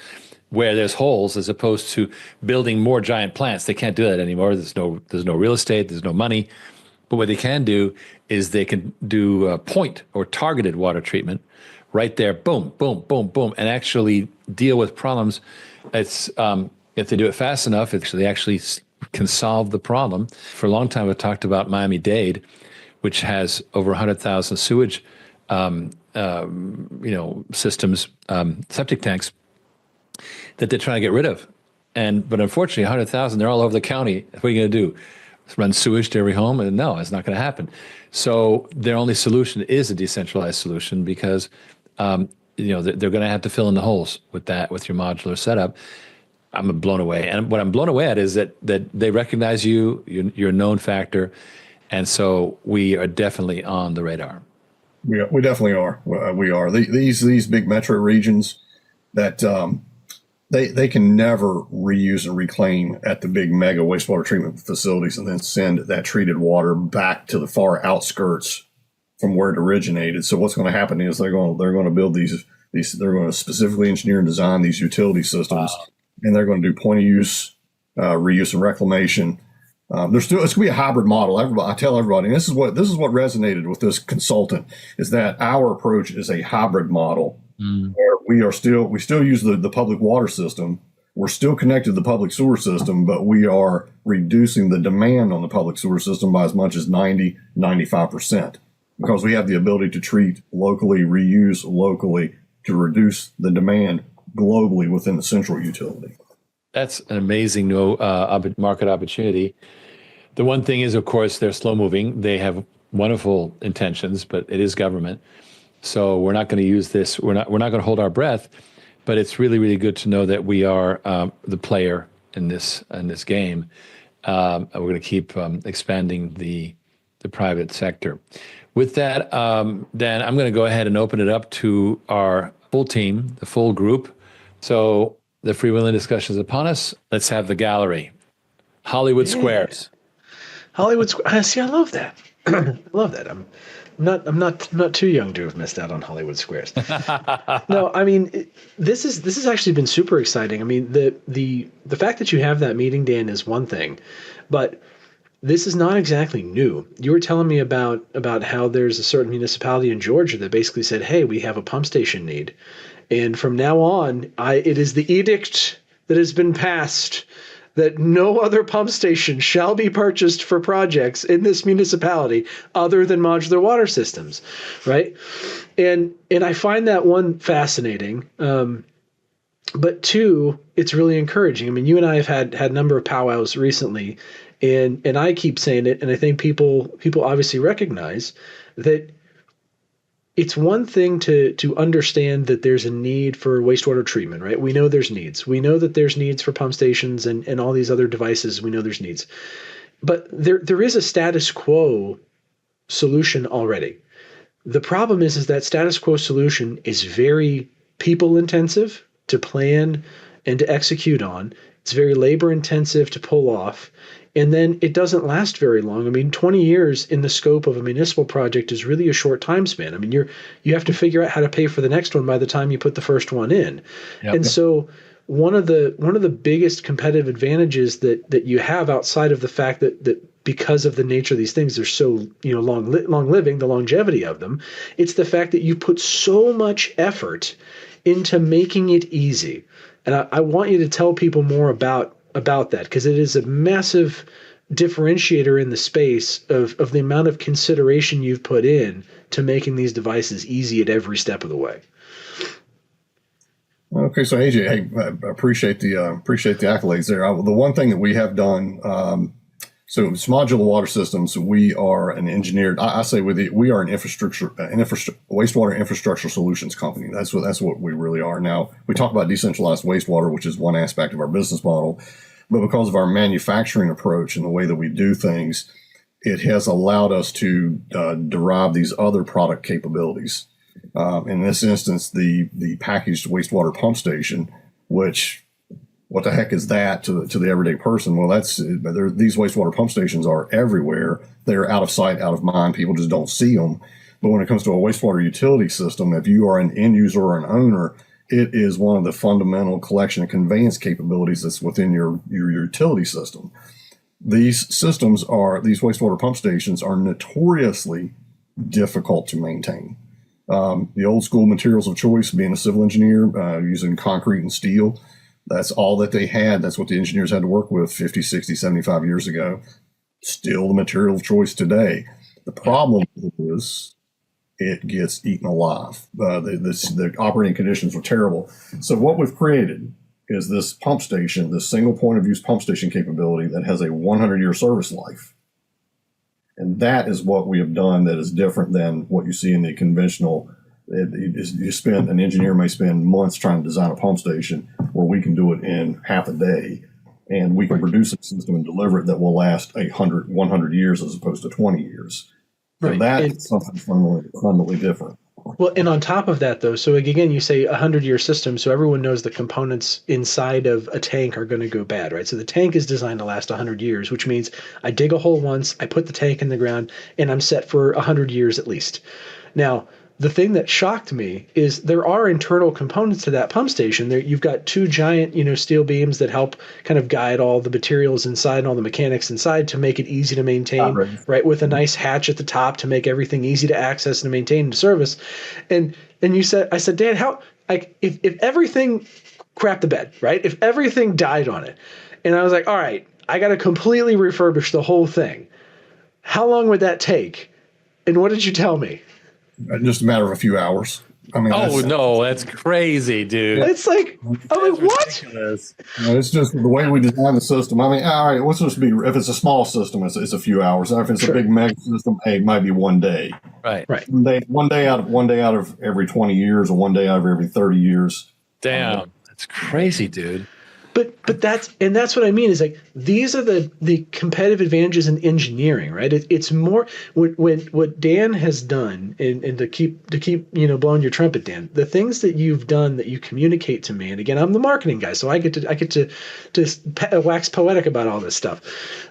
where there's holes, as opposed to building more giant plants. They can't do that anymore. There's no real estate. There's no money. But what they can do is they can do point or targeted water treatment right there. Boom, boom, boom, boom, and actually deal with problems. It's if they do it fast enough, they actually can solve the problem. For a long time, I've talked about Miami-Dade, which has over 100,000 sewage systems, septic tanks that they're trying to get rid of. But unfortunately, 100,000, they're all over the county. What are you going to do? Run sewage to every home? And no, it's not going to happen. So their only solution is a decentralized solution, because they're going to have to fill in the holes with your modular setup. I'm blown away. And what I'm blown away at is that they recognize you're a known factor. And so we are definitely on the radar. We definitely are. We are. These big metro regions that they can never reuse and reclaim at the big mega wastewater treatment facilities and then send that treated water back to the far outskirts from where it originated. So what's going to happen is they're going to build these they're going to specifically engineer and design these utility systems, and they're going to do point of use, reuse and reclamation. It's going to be a hybrid model. I tell everybody, and this is what resonated with this consultant, is that our approach is a hybrid model. Where we still use the public water system. We're still connected to the public sewer system, but we are reducing the demand on the public sewer system by as much as 95%, because we have the ability to treat locally, reuse locally, to reduce the demand globally within the central utility. That's an amazing new market opportunity. The one thing is, of course, they're slow moving. They have wonderful intentions, but it is government. So we're not going to use this. We're not going to hold our breath. But it's really, really good to know that we are the player in this game. We're going to keep expanding the private sector. With that, Dan, I'm going to go ahead and open it up to our full team, the full group. So the freewheeling discussion is upon us. Let's have the gallery. Hollywood Squares. Hollywood Squares. See, I love that. I love that. I'm not too young to have missed out on Hollywood Squares. No, I mean, this has actually been super exciting. I mean, the fact that you have that meeting, Dan, is one thing, but this is not exactly new. You were telling me about how there's a certain municipality in Georgia that basically said, hey, we have a pump station need. And from now on, it is the edict that has been passed that no other pump station shall be purchased for projects in this municipality other than modular water systems, right? And I find that, one, fascinating, but two, it's really encouraging. I mean, you and I have had a number of powwows recently, and I keep saying it, and I think people obviously recognize that it's one thing to understand that there's a need for wastewater treatment, right? We know there's needs. We know that there's needs for pump stations and all these other devices. We know there's needs. But there is a status quo solution already. The problem is that status quo solution is very people intensive to plan and to execute on. It's very labor intensive to pull off. And then it doesn't last very long. I mean, 20 years in the scope of a municipal project is really a short time span. I mean, you have to figure out how to pay for the next one by the time you put the first one in. Yep. And so one of the biggest competitive advantages that you have, outside of the fact that because of the nature of these things, they're so long living, the longevity of them, it's the fact that you put so much effort into making it easy. And I want you to tell people more about that, because it is a massive differentiator in the space of the amount of consideration you've put in to making these devices easy at every step of the way. Okay, so AJ, hey, I appreciate the accolades there. The one thing that we have done, so it's Modular Water Systems. We are an engineered. I say we are an wastewater infrastructure solutions company. That's what we really are. Now, we talk about decentralized wastewater, which is one aspect of our business model, but because of our manufacturing approach and the way that we do things, it has allowed us to derive these other product capabilities. In this instance, the packaged wastewater pump station, which, what the heck is that to the everyday person? Well, these wastewater pump stations are everywhere. They're out of sight, out of mind. People just don't see them. But when it comes to a wastewater utility system, if you are an end user or an owner, it is one of the fundamental collection and conveyance capabilities that's within your utility system. These wastewater pump stations are notoriously difficult to maintain. The old school materials of choice, being a civil engineer, using concrete and steel, that's all that they had. That's what the engineers had to work with 50, 60, 75 years ago. Still the material of choice today. The problem is it gets eaten alive. The operating conditions were terrible. So what we've created is this pump station, this single point of use pump station capability that has a 100-year service life. And that is what we have done that is different than what you see in the conventional. An engineer may spend months trying to design a pump station, where we can do it in half a day, and we can produce a system and deliver it that will last 100 years as opposed to 20 years. So that's something fundamentally different. Well, and on top of that, though, so again, you say 100-year system, so everyone knows the components inside of a tank are going to go bad, right? So the tank is designed to last 100 years, which means I dig a hole once, I put the tank in the ground, and I'm set for 100 years at least. Now, the thing that shocked me is there are internal components to that pump station. There, you've got two giant, steel beams that help kind of guide all the materials inside and all the mechanics inside to make it easy to maintain, right? With a nice hatch at the top to make everything easy to access and maintain and service. And I said, Dan, how, like, if everything crapped the bed, right? If everything died on it, and I was like, all right, I got to completely refurbish the whole thing. How long would that take? And what did you tell me? Just a matter of a few hours. I mean, that's crazy, dude. It's like, I'm like, what? It's just the way we design the system. I mean, all right, what's supposed to be? If it's a small system, it's a few hours. If it's a big mega system, it might be one day. Right. One day out of every 20 years, or one day out of every 30 years. Damn, that's crazy, dude. But that's what I mean is, like, these are the competitive advantages in engineering, right? It's more what Dan has done, and to keep blowing your trumpet, Dan. The things that you've done that you communicate to me, and again, I'm the marketing guy, so I get to wax poetic about all this stuff,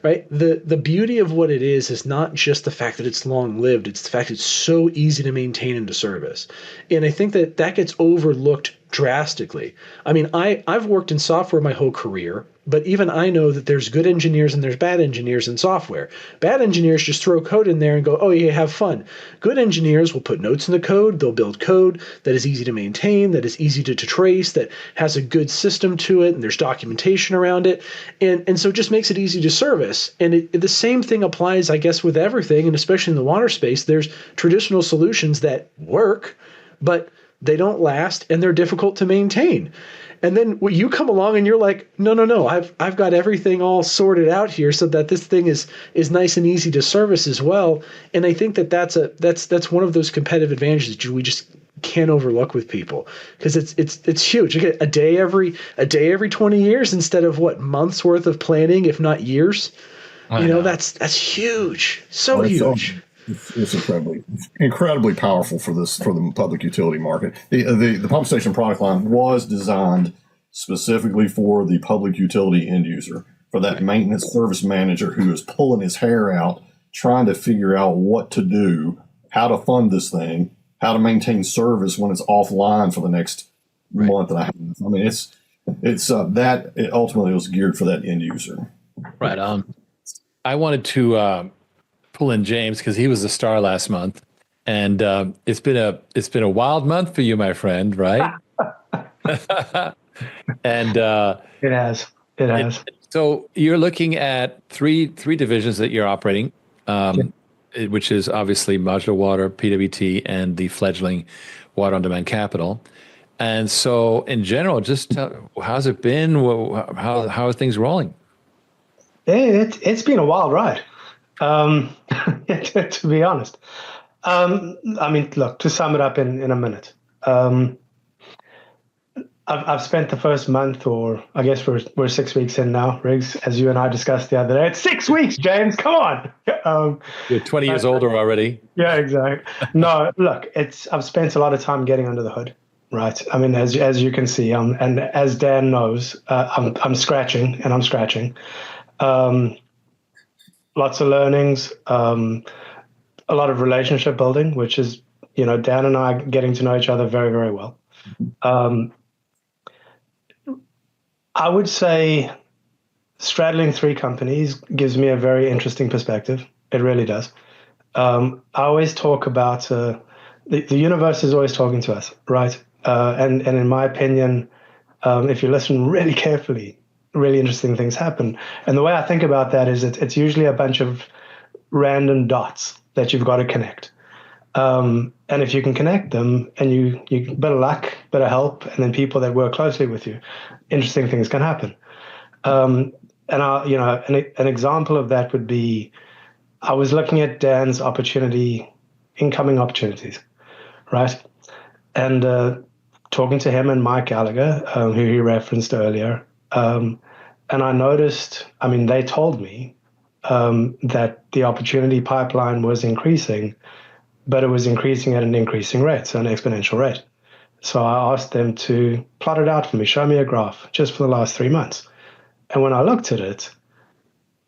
right? The beauty of what it is not just the fact that it's long lived; it's the fact it's so easy to maintain and to service, and I think that gets overlooked drastically. I mean, I've worked in software my whole career, but even I know that there's good engineers and there's bad engineers in software. Bad engineers just throw code in there and go, oh yeah, have fun. Good engineers will put notes in the code. They'll build code that is easy to maintain, that is easy to trace, that has a good system to it, and there's documentation around it. And so it just makes it easy to service. And the same thing applies, I guess, with everything, and especially in the water space. There's traditional solutions that work, but they don't last, and they're difficult to maintain. And then you come along and you're like, no, I've got everything all sorted out here so that this thing is nice and easy to service as well. And I think that's one of those competitive advantages that we just can't overlook with people, because it's huge. You get a day every 20 years instead of months worth of planning, if not years. That's huge. So huge. It's incredibly powerful for the public utility market. The pump station product line was designed specifically for the public utility end user, for that maintenance service manager who is pulling his hair out, trying to figure out what to do, how to fund this thing, how to maintain service when it's offline for the next month and a half. I mean, it ultimately was geared for that end user. Right. I wanted to pull in James because he was the star last month, and it's been a wild month for you, my friend, right? And it has. So you're looking at three divisions that you're operating, which is obviously Modular Water, PWT, and the fledgling Water on Demand Capital. And so, in general, just how's it been? How are things rolling? It's been a wild ride. To be honest. I mean, look, to sum it up in a minute, I've spent the first month, or I guess we're 6 weeks in now, Riggs, as you and I discussed the other day. It's 6 weeks, James, come on. You're 20 years older already. Yeah, exactly. No, look, I've spent a lot of time getting under the hood, right? I mean, as you can see, and as Dan knows, I'm scratching. Lots of learnings, a lot of relationship building, which is, Dan and I getting to know each other very, very well. I would say straddling three companies gives me a very interesting perspective. It really does. I always talk about the universe is always talking to us, right? And in my opinion, if you listen really carefully, really interesting things happen. And the way I think about that is it's usually a bunch of random dots that you've got to connect. And if you can connect them, and you bit of luck, bit of help, and then people that work closely with you, interesting things can happen. And an example of that would be, I was looking at Dan's incoming opportunities, right? And talking to him and Mike Gallagher, who he referenced earlier, and I noticed, they told me that the opportunity pipeline was increasing, but it was increasing at an increasing rate, so an exponential rate. So I asked them to plot it out for me, show me a graph just for the last 3 months. And when I looked at it,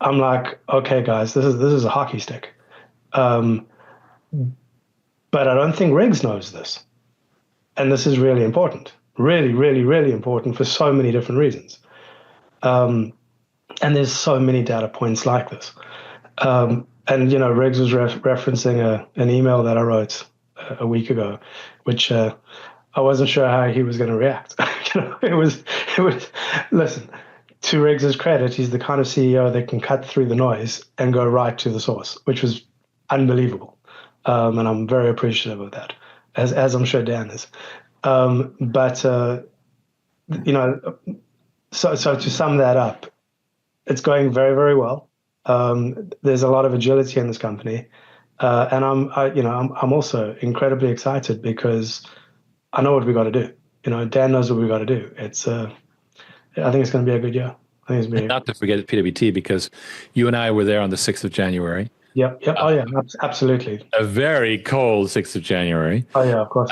I'm like, okay, guys, this is a hockey stick. But I don't think Riggs knows this. And this is really important, really, really, really important for so many different reasons. And there's so many data points like this. And, Riggs was referencing an email that I wrote a week ago, which I wasn't sure how he was going to react. It was, listen, to Riggs's credit, he's the kind of CEO that can cut through the noise and go right to the source, which was unbelievable. And I'm very appreciative of that, as I'm sure Dan is. So to sum that up, it's going very, very well. There's a lot of agility in this company. And I'm also incredibly excited because I know what we got to do. Dan knows what we got to do. I think it's going to be a good year. Not to forget PWT, because you and I were there on the 6th of January. Yep. Oh, yeah, absolutely. A very cold 6th of January. Oh, yeah, of course.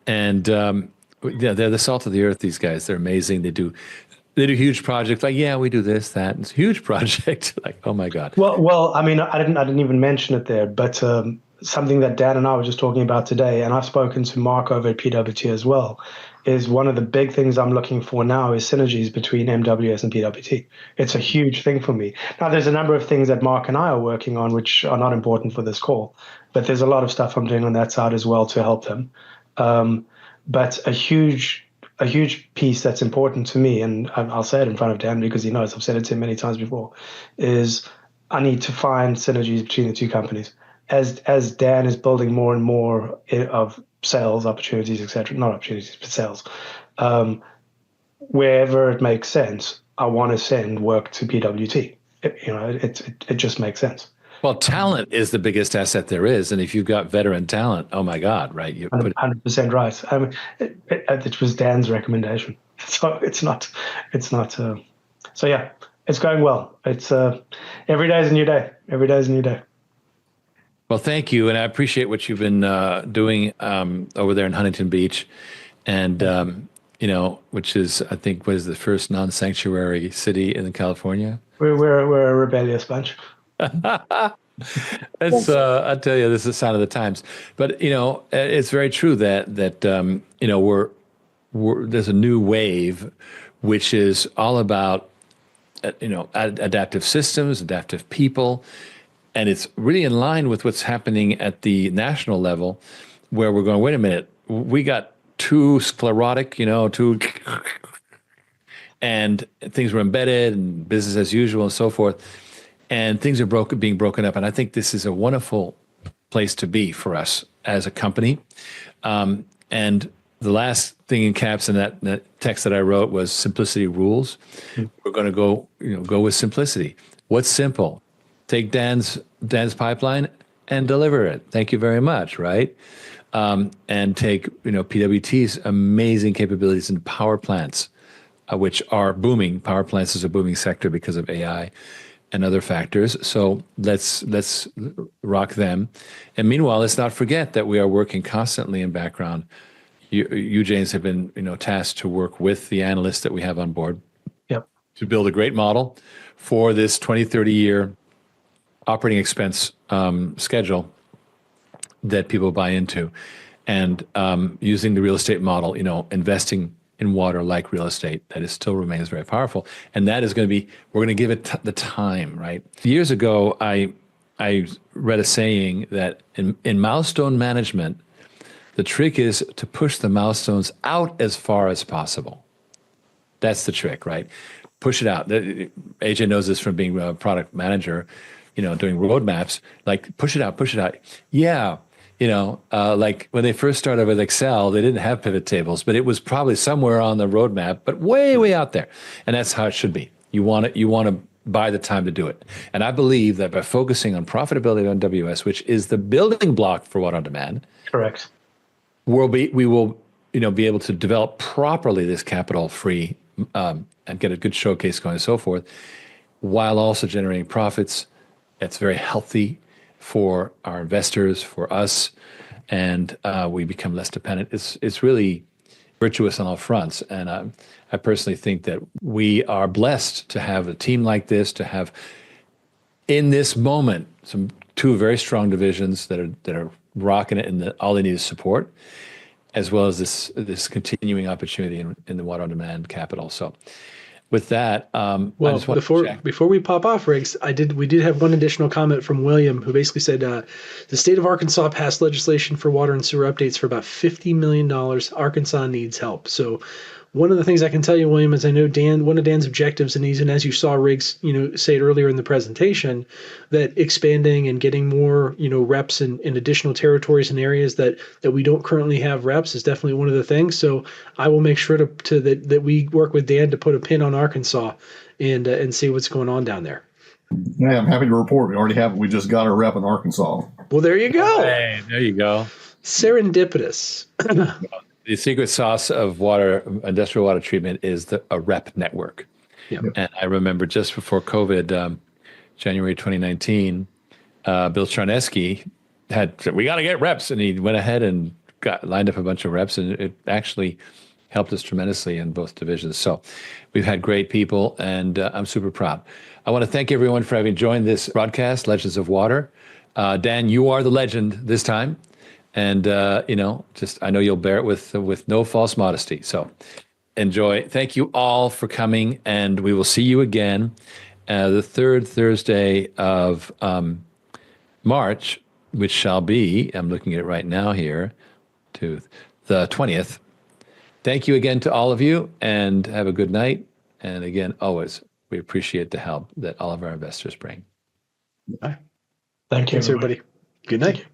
They're the salt of the earth, these guys. They're amazing. They do huge projects. Like, yeah, we do this, that. It's a huge project. Like, oh, my God. Well, I didn't even mention it there, but something that Dan and I were just talking about today, and I've spoken to Mark over at PWT as well, is one of the big things I'm looking for now is synergies between MWS and PWT. It's a huge thing for me. Now, there's a number of things that Mark and I are working on which are not important for this call, but there's a lot of stuff I'm doing on that side as well to help them. But a huge piece that's important to me, and I'll say it in front of Dan because he knows, I've said it to him many times before, is I need to find synergies between the two companies. As Dan is building more and more of sales opportunities, etc., not opportunities, but sales, wherever it makes sense, I want to send work to PWT. It just makes sense. Well, talent is the biggest asset there is, and if you've got veteran talent, oh my God, right? You put 100% right. It was Dan's recommendation, so it's not. So yeah, it's going well. It's every day is a new day. Every day is a new day. Well, thank you, and I appreciate what you've been doing over there in Huntington Beach, and which is, I think, was the first non-sanctuary city in California. We're a rebellious bunch. It's I tell you, this is the sign of the times. But it's very true that there's a new wave, which is all about adaptive systems, adaptive people. And it's really in line with what's happening at the national level, where we're going, wait a minute, we got too sclerotic, and things were embedded and business as usual and so forth. And things are being broken up. And I think this is a wonderful place to be for us as a company. And the last thing in caps in that text that I wrote was simplicity rules. Mm-hmm. We're going to go with simplicity. What's simple? Take Dan's pipeline and deliver it. Thank you very much, right? And take PWT's amazing capabilities in power plants, which are booming. Power plants is a booming sector because of AI and other factors. So let's rock them. And meanwhile, let's not forget that we are working constantly in background. You James, have been tasked to work with the analysts that we have on board. Yep. To build a great model for this 20-30 year operating expense schedule that people buy into, and using the real estate model, investing in water like real estate that still remains very powerful. And that is going to be, we're going to give it the time, right? Years ago, I read a saying that in milestone management, the trick is to push the milestones out as far as possible. That's the trick, right? Push it out. AJ knows this from being a product manager, doing roadmaps, like push it out. Yeah. Like when they first started with Excel, they didn't have pivot tables, but it was probably somewhere on the roadmap, but way, way out there. And that's how it should be. You want to buy the time to do it. And I believe that by focusing on profitability on WS, which is the building block for water on demand, Correct. we will be able to develop properly this capital free and get a good showcase going and so forth, while also generating profits. It's very healthy for our investors, for us, and we become less dependent. It's really virtuous on all fronts. And I personally think that we are blessed to have a team like this, to have in this moment two very strong divisions that are rocking it, and all they need is support, as well as this continuing opportunity in the water on demand capital. So with that, well, before we pop off, Riggs, we did have one additional comment from William, who basically said the state of Arkansas passed legislation for water and sewer updates for about $50 million. Arkansas needs help. So one of the things I can tell you, William, is I know one of Dan's objectives, and even as you saw Riggs, say it earlier in the presentation, that expanding and getting more, reps in additional territories and areas that we don't currently have reps is definitely one of the things. So I will make sure that we work with Dan to put a pin on Arkansas and see what's going on down there. Yeah, I'm happy to report we just got a rep in Arkansas. Well, there you go. Hey, there you go. Serendipitous. The secret sauce of industrial water treatment is a rep network. Yep. And I remember just before COVID, January 2019, Bill Charneski said, we got to get reps. And he went ahead and lined up a bunch of reps, and it actually helped us tremendously in both divisions. So we've had great people, and I'm super proud. I want to thank everyone for having joined this broadcast, Legends of Water. Dan, you are the legend this time. And, I know you'll bear it with no false modesty. So enjoy. Thank you all for coming. And we will see you again the third Thursday of March, which shall be, I'm looking at it right now here, to the 20th. Thank you again to all of you, and have a good night. And again, always, we appreciate the help that all of our investors bring. All right. Thank you. Thanks, everybody. Good night.